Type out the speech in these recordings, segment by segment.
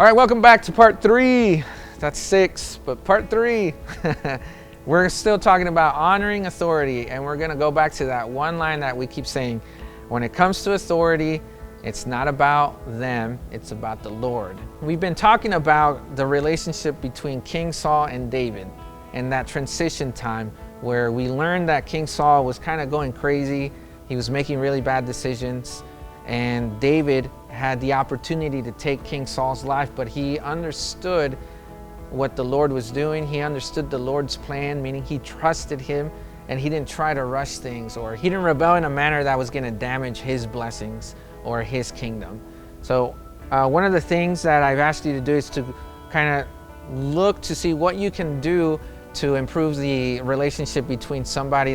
All right, welcome back to part 3. That's 6, but part 3. We're still talking about honoring authority, and we're going to go back to that one line that we keep saying. When it comes to authority, it's not about them, it's about the Lord. We've been talking about the relationship between King Saul and David and that transition time where we learned that King Saul was kind of going crazy. He was making really bad decisions, and David had the opportunity to take King Saul's life, but he understood what the Lord was doing. He understood the Lord's plan, meaning he trusted him, and he didn't try to rush things, or he didn't rebel in a manner that was going to damage his blessings or his kingdom. So one of the things that I've asked you to do is to kind of look to see what you can do to improve the relationship between somebody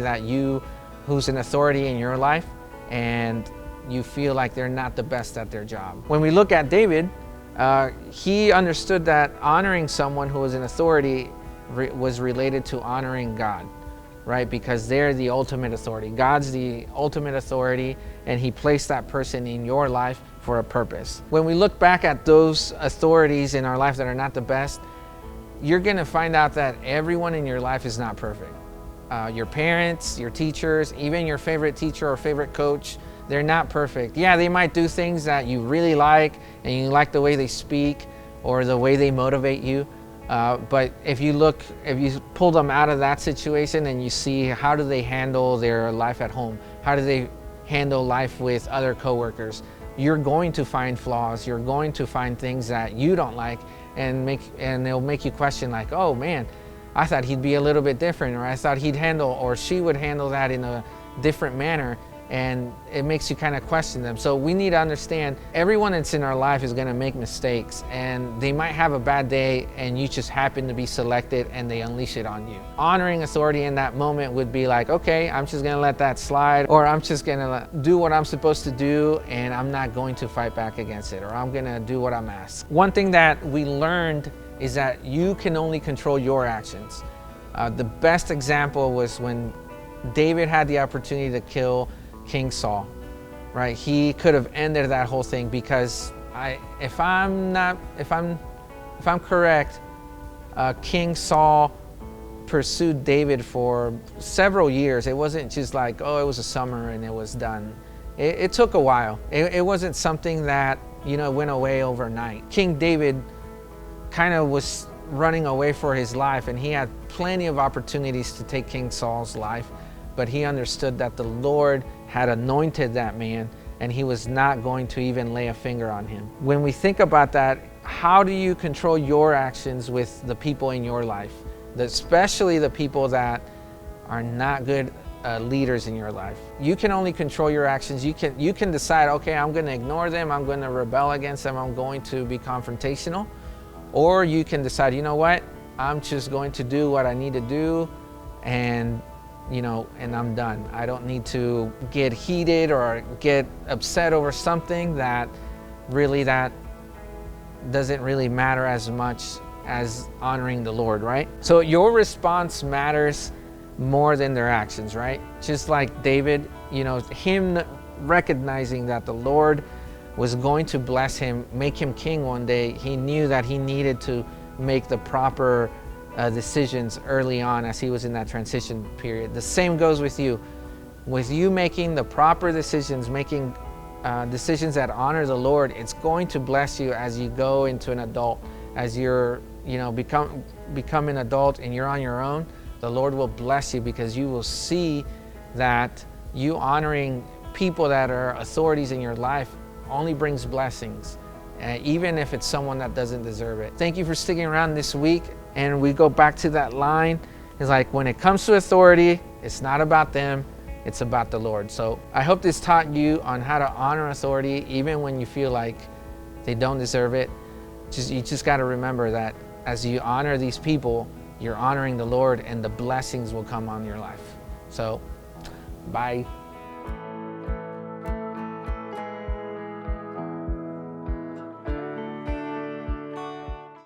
who's an authority in your life and you feel like they're not the best at their job. When we look at David, he understood that honoring someone who was an authority was related to honoring God, right? Because they're the ultimate authority. God's the ultimate authority, and he placed that person in your life for a purpose. When we look back at those authorities in our life that are not the best, you're gonna find out that everyone in your life is not perfect. Your parents, your teachers, even your favorite teacher or favorite coach, they're not perfect. Yeah, they might do things that you really like, and you like the way they speak or the way they motivate you. But if you pull them out of that situation and you see how do they handle their life at home, how do they handle life with other coworkers, you're going to find flaws. You're going to find things that you don't like, and they'll make you question, like, oh man, I thought he'd be a little bit different, or I thought he'd handle, or she would handle that in a different manner. And it makes you kind of question them. So we need to understand everyone that's in our life is going to make mistakes, and they might have a bad day, and you just happen to be selected and they unleash it on you. Honoring authority in that moment would be like, okay, I'm just going to let that slide, or I'm just going to do what I'm supposed to do, and I'm not going to fight back against it, or I'm going to do what I'm asked. One thing that we learned is that you can only control your actions. The best example was when David had the opportunity to kill King Saul, right? He could have ended that whole thing, because if I'm correct, King Saul pursued David for several years. It wasn't just like, oh, it was a summer and it was done. It took a while. It wasn't something that, went away overnight. King David kind of was running away for his life, and he had plenty of opportunities to take King Saul's life, but he understood that the Lord had anointed that man, and he was not going to even lay a finger on him. When we think about that, how do you control your actions with the people in your life, especially the people that are not good leaders in your life? You can only control your actions. You can decide, okay, I'm going to ignore them, I'm going to rebel against them, I'm going to be confrontational, or you can decide, you know what, I'm just going to do what I need to do, and I'm done. I don't need to get heated or get upset over something that doesn't really matter as much as honoring the Lord, right? So your response matters more than their actions, right? Just like David, him recognizing that the Lord was going to bless him, make him king one day, he knew that he needed to make the proper decisions early on as he was in that transition period. The same goes with you. With you making the proper decisions, making decisions that honor the Lord, it's going to bless you as you go into an adult. As you're, become an adult and you're on your own, the Lord will bless you, because you will see that you honoring people that are authorities in your life only brings blessings, even if it's someone that doesn't deserve it. Thank you for sticking around this week. And we go back to that line. It's like, when it comes to authority, it's not about them, it's about the Lord. So I hope this taught you on how to honor authority, even when you feel like they don't deserve it. You just got to remember that as you honor these people, you're honoring the Lord, and the blessings will come on your life. So, bye.